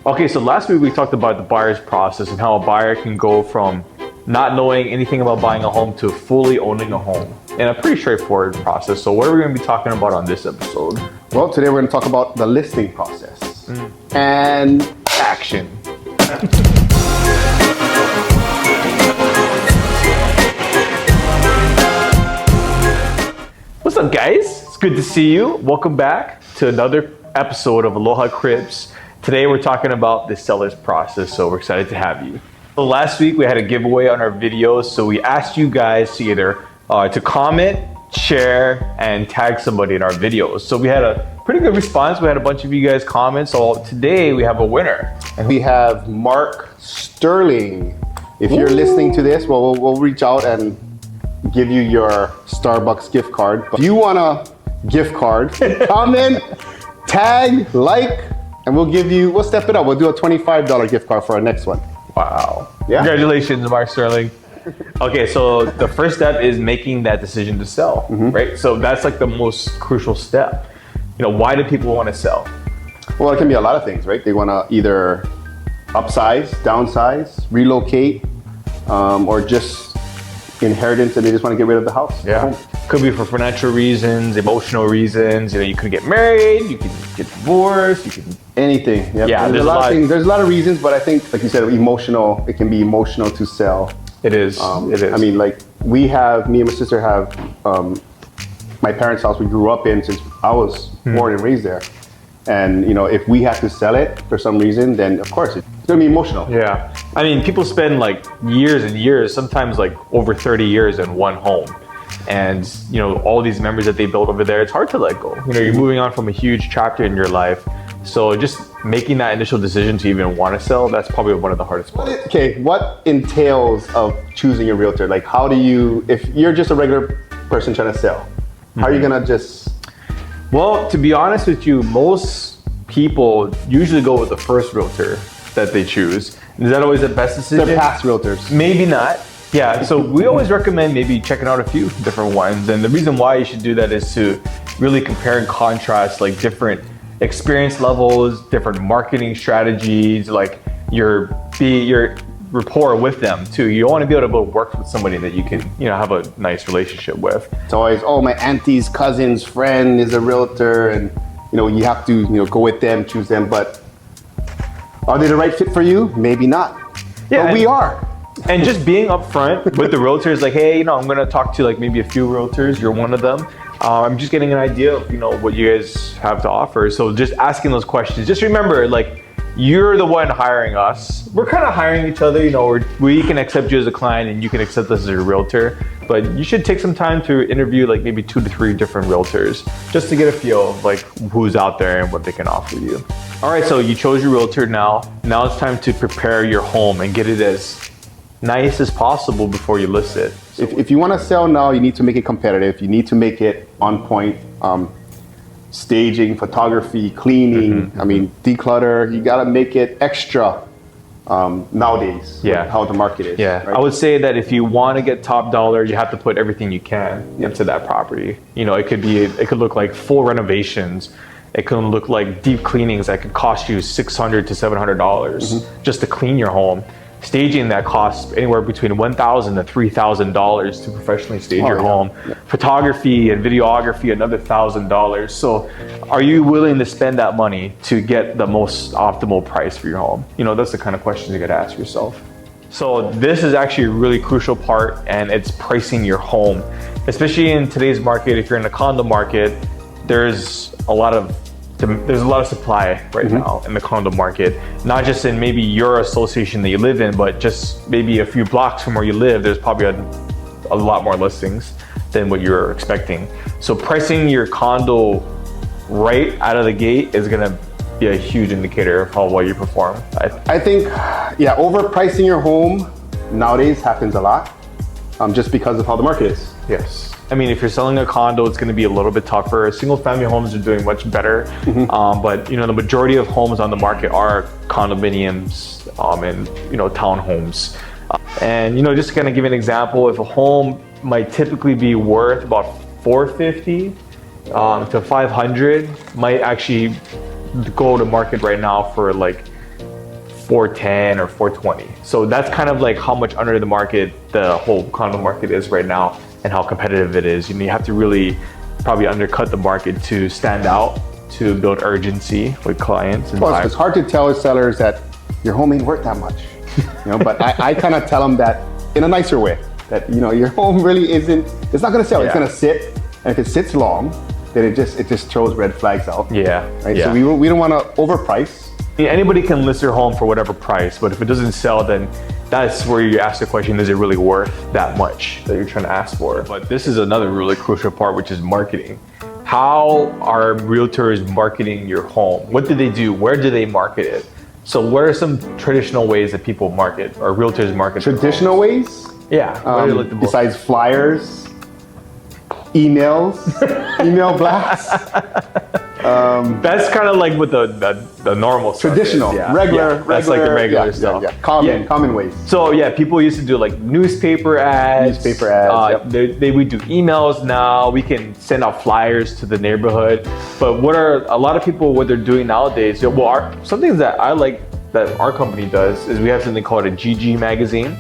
Okay, so last week we talked about the buyer's process and how a buyer can go from not knowing anything about buying a home to fully owning a home in a pretty straightforward process. So what are we going to be talking about on this episode? Well, today we're going to talk about the listing process and Action. What's up, guys? It's good to see you. Welcome back to another episode of Aloha Cribs. Today we're talking about the seller's process, so we're excited to have you. So last week we had a giveaway on our videos, so we asked you guys to either to comment, share, and tag somebody in our videos. So we had a pretty good response. We had a bunch of you guys comment, so today we have a winner. And we have Mark Sterling. If you're listening to this, well, we'll reach out and give you your Starbucks gift card. But if you want a gift card, comment, tag, like, and we'll step it up. We'll do a $25 gift card for our next one. Wow. Yeah. Congratulations, Mark Sterling. Okay, so the first step is making that decision to sell, right? So that's like the most crucial step. You know, why do people want to sell? Well, it can be a lot of things, right? They want to either upsize, downsize, relocate, or just inheritance, and they just want to get rid of the house. Yeah. Could be for financial reasons, emotional reasons. You know, you could get married, you can get divorced, you can anything. Yep. Yeah, there's a lot of things. There's a lot of reasons, but I think, like you said, emotional. It can be emotional to sell. It is. It is. I mean, like me and my sister have my parents' house we grew up in since I was born and raised there. And you know, if we had to sell it for some reason, then of course it's gonna be emotional. Yeah. I mean, people spend like years and years, sometimes like over 30 years in one home. And you know, all these memories that they built over there, it's hard to let go. You know, you're moving on from a huge chapter in your life. So just making that initial decision to even want to sell, that's probably one of the hardest parts. Okay, what entails of choosing a realtor? Like, how do you, if you're just a regular person trying to sell, how are you gonna just? Well, to be honest with you, most people usually go with the first realtor that they choose. Is that always the best decision? They're past realtors. Maybe not. Yeah, so we always recommend maybe checking out a few different ones. And the reason why you should do that is to really compare and contrast like different experience levels, different marketing strategies, like your rapport with them too. You want to be able to work with somebody that you can, you know, have a nice relationship with. It's always, oh, my auntie's cousin's friend is a realtor, and you know, you have to, you know, go with them, choose them. But are they the right fit for you? Maybe not. Yeah, but we are. And just being upfront with the realtors, like, hey, you know, I'm gonna talk to like maybe a few realtors. You're one of them. I'm just getting an idea of, you know, what you guys have to offer. So just asking those questions. Just remember, like, you're the one hiring us. We're kind of hiring each other. You know, we can accept you as a client and you can accept us as a realtor. But you should take some time to interview like maybe 2 to 3 different realtors just to get a feel of like who's out there and what they can offer you. All right, so you chose your realtor now. Now it's time to prepare your home and get it as nice as possible before you list it. So if you want to sell now, you need to make it competitive. You need to make it on point. Staging, photography, cleaning. I mean, declutter. You gotta make it extra nowadays. Yeah. With how the market is. Yeah, right? I would say that if you want to get top dollar, you have to put everything you can into that property. You know, it could look like full renovations. It could look like deep cleanings that could cost you $600 to $700 just to clean your home. Staging that costs anywhere between $1,000 to $3,000 to professionally stage your home. Yeah. Photography and videography, another $1,000. So are you willing to spend that money to get the most optimal price for your home? You know, that's the kind of questions you gotta ask yourself. So this is actually a really crucial part, and it's pricing your home. Especially in today's market, if you're in the condo market, there's a lot of supply right now in the condo market, not just in maybe your association that you live in, but just maybe a few blocks from where you live, there's probably a lot more listings than what you're expecting. So pricing your condo right out of the gate is gonna be a huge indicator of how well you perform. I think, yeah, overpricing your home nowadays happens a lot, just because of how the market is. Yes. I mean, if you're selling a condo, it's going to be a little bit tougher. Single family homes are doing much better. But, you know, the majority of homes on the market are condominiums and, you know, townhomes. And, you know, just to kind of give an example, if a home might typically be worth about $450 to $500, might actually go to market right now for like 410 or 420. So that's kind of like how much under the market the whole condo market is right now and how competitive it is. You have to really probably undercut the market to stand out, to build urgency with clients. And It's hard to tell sellers that your home ain't worth that much, but I kind of tell them that in a nicer way, that your home really isn't, it's not going to sell. It's going to sit, and if it sits long, then it just throws red flags out. Right? So we don't want to overprice. Anybody can list their home for whatever price, but if it doesn't sell, then that's where you ask the question, is it really worth that much that you're trying to ask for? But this is another really crucial part, which is marketing. How are realtors marketing your home? What do they do? Where do they market it? So what are some traditional ways that people market, or realtors market? Traditional ways? Yeah. Besides flyers, emails, email blasts. That's kind of like what the normal stuff traditional, is. regular. That's like the regular stuff. Common ways. So people used to do like newspaper ads. We do emails now. We can send out flyers to the neighborhood. But what they're doing nowadays? Something that I like that our company does is we have something called a GG magazine,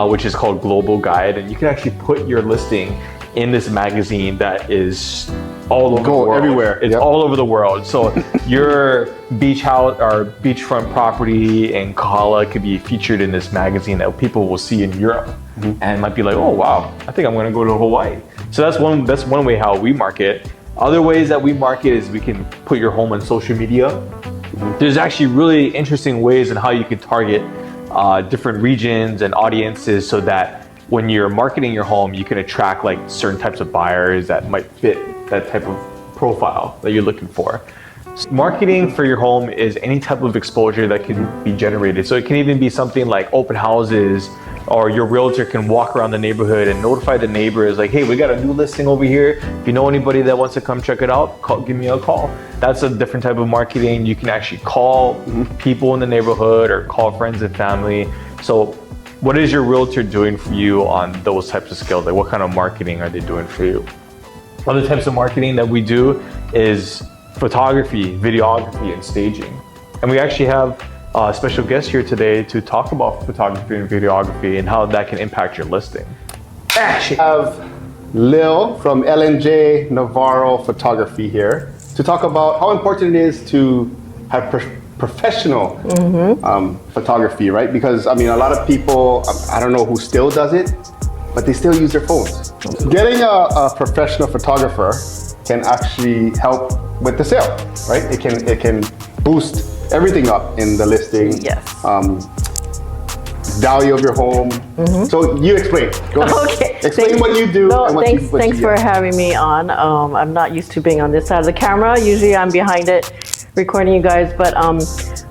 which is called Global Guide, and you can actually put your listing in this magazine that is all over the world. Everywhere. It's all over the world. So your beach house or beachfront property in Kahala could be featured in this magazine that people will see in Europe and might be like, oh wow, I think I'm going to go to Hawaii. So that's one way how we market. Other ways that we market is we can put your home on social media. There's actually really interesting ways in how you can target different regions and audiences so that when you're marketing your home, you can attract like certain types of buyers that might fit that type of profile that you're looking for. Marketing for your home is any type of exposure that can be generated. So it can even be something like open houses, or your realtor can walk around the neighborhood and notify the neighbors like, hey, we got a new listing over here. If you know anybody that wants to come check it out, give me a call. That's a different type of marketing. You can actually call people in the neighborhood or call friends and family. So what is your realtor doing for you on those types of skills? Like what kind of marketing are they doing for you? Other types of marketing that we do is photography, videography, and staging. And we actually have a special guest here today to talk about photography and videography and how that can impact your listing. We have Lil from LNJ Navarro Photography here to talk about how important it is to have professional photography, right? Because a lot of people, I don't know who still does it, but they still use their phones. Getting a professional photographer can actually help with the sale, right? It can boost everything up in the listing. Yes. Value of your home. So you explain. Go ahead. Okay. Explain what you do. No, and what thanks for having me on. I'm not used to being on this side of the camera. Usually I'm behind it recording you guys, but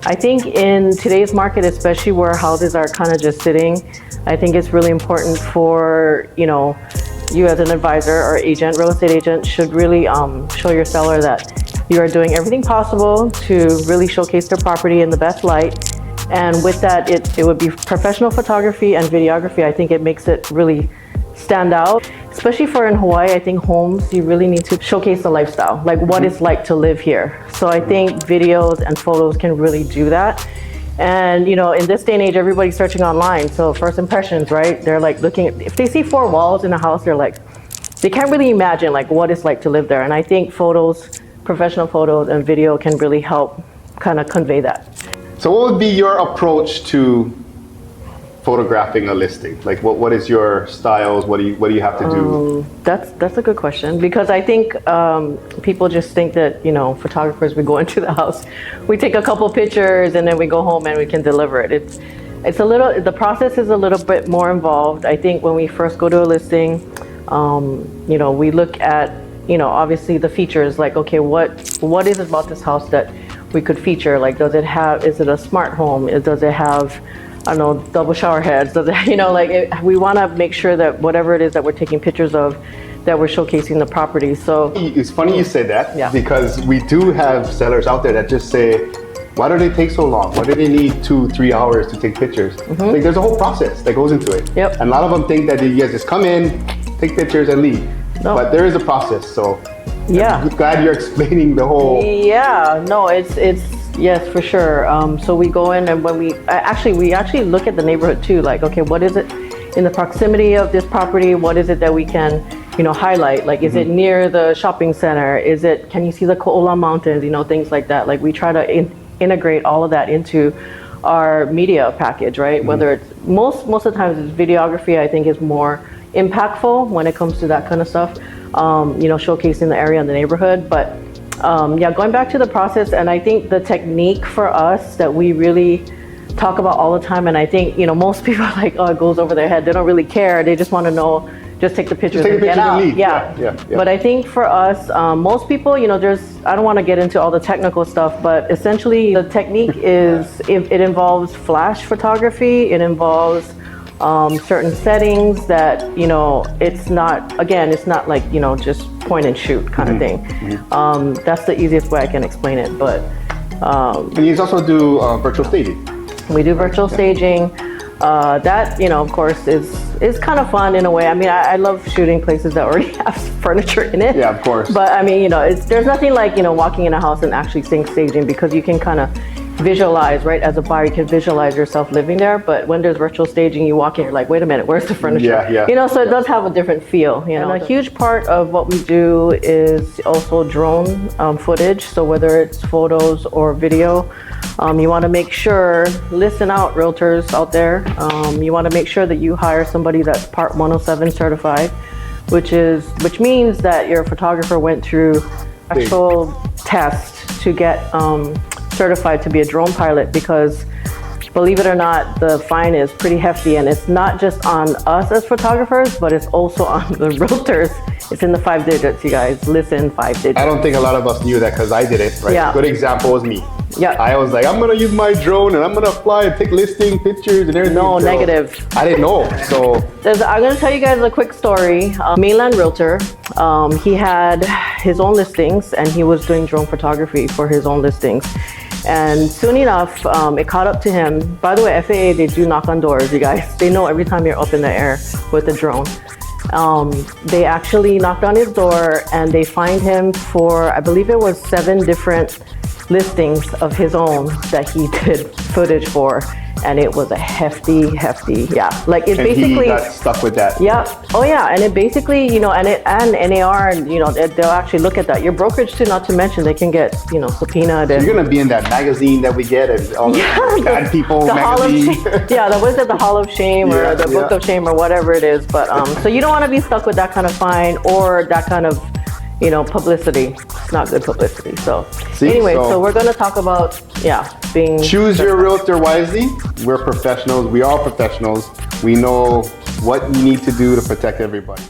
I think in today's market, especially where houses are kind of just sitting, I think it's really important for, you as an advisor or agent, real estate agent, should really show your seller that you are doing everything possible to really showcase their property in the best light. And with that, it would be professional photography and videography. I think it makes it really stand out. Especially for in Hawaii, I think homes, you really need to showcase the lifestyle, like what it's like to live here. So I think videos and photos can really do that. And in this day and age, everybody's searching online. So first impressions, right? They're like looking at, if they see 4 walls in a house, they can't really imagine like what it's like to live there. And I think photos, professional photos and video can really help kind of convey that. So what would be your approach to photographing a listing? Like what is your styles? What do you have to do? That's a good question, because I think people just think that photographers, we go into the house, we take a couple pictures and then we go home and we can deliver it. The process is a little bit more involved. I think when we first go to a listing, we look at obviously the features, like, okay, what is it about this house that we could feature? Like, is it a smart home? Does it have, I don't know, double shower heads? Does it, we want to make sure that whatever it is that we're taking pictures of, that we're showcasing the property. So it's funny you say that, because we do have sellers out there that just say, why do they take so long? Why do they need 2-3 hours to take pictures? Like, there's a whole process that goes into it. Yep. And a lot of them think that you guys just come in, take pictures and leave. No. But there is a process. So I'm glad you're explaining the whole. Yeah, no, it's Yes, for sure. So we go in, and when we actually look at the neighborhood too. Like, okay, what is it in the proximity of this property? What is it that we can, highlight? Like, is it near the shopping center? Can you see the Ko'ola Mountains? Things like that. Like, we try to integrate all of that into our media package, right? Whether it's most of the times it's videography, I think is more impactful when it comes to that kind of stuff. Showcasing the area and the neighborhood, but. Going back to the process, and I think the technique for us that we really talk about all the time, and I think, most people are like, oh, it goes over their head. They don't really care. They just want to know, just take the pictures and get out. Yeah. But I think for us, most people, I don't want to get into all the technical stuff, but essentially the technique is, it involves flash photography. It involves certain settings that, it's not like, just point and shoot kind of thing. That's the easiest way I can explain it. But and you also do virtual staging. We do virtual staging. That, of course, is kind of fun in a way. I mean, I love shooting places that already have furniture in it. Yeah, of course. But I mean, there's nothing like, walking in a house and actually seeing staging, because you can kind of visualize, right? As a buyer, you can visualize yourself living there. But when there's virtual staging, you walk in, you're like, wait a minute, where's the furniture? Yeah. So it does have a different feel. And a huge part of what we do is also drone footage. So whether it's photos or video, you want to make sure, listen out, realtors out there, you want to make sure that you hire somebody that's Part 107 certified, which means that your photographer went through actual tests to get certified to be a drone pilot, because believe it or not, the fine is pretty hefty, and it's not just on us as photographers, but it's also on the realtors. It's in the 5 digits, you guys. Listen, 5 digits. I don't think a lot of us knew that, because I did it, right? Yeah. Good example was me. Yeah. I was like, I'm gonna use my drone and I'm gonna fly and take listing pictures and everything. No, so negative. I didn't know, so. I'm gonna tell you guys a quick story. Mainland realtor, he had his own listings, and he was doing drone photography for his own listings. And soon enough, it caught up to him. By the way, FAA, they do knock on doors, you guys. They know every time you're up in the air with a drone. They actually knocked on his door, and they fined him for, I believe it was 7 different listings of his own that he did footage for. And it was a hefty, yeah. Like it And basically he got stuck with that. Yeah. Oh yeah. And it basically, and NAR, they'll actually look at that. Your brokerage too, not to mention, they can get, subpoenaed. And You're gonna be in that magazine that we get, and all the bad people the Hall of magazine. Shame. Was it the Hall of Shame or the Book of Shame or whatever it is? But so you don't want to be stuck with that kind of fine or that kind of, publicity. It's not good publicity. So so we're gonna talk about being. Choose your realtor wisely. We're professionals. We are professionals. We know what you need to do to protect everybody.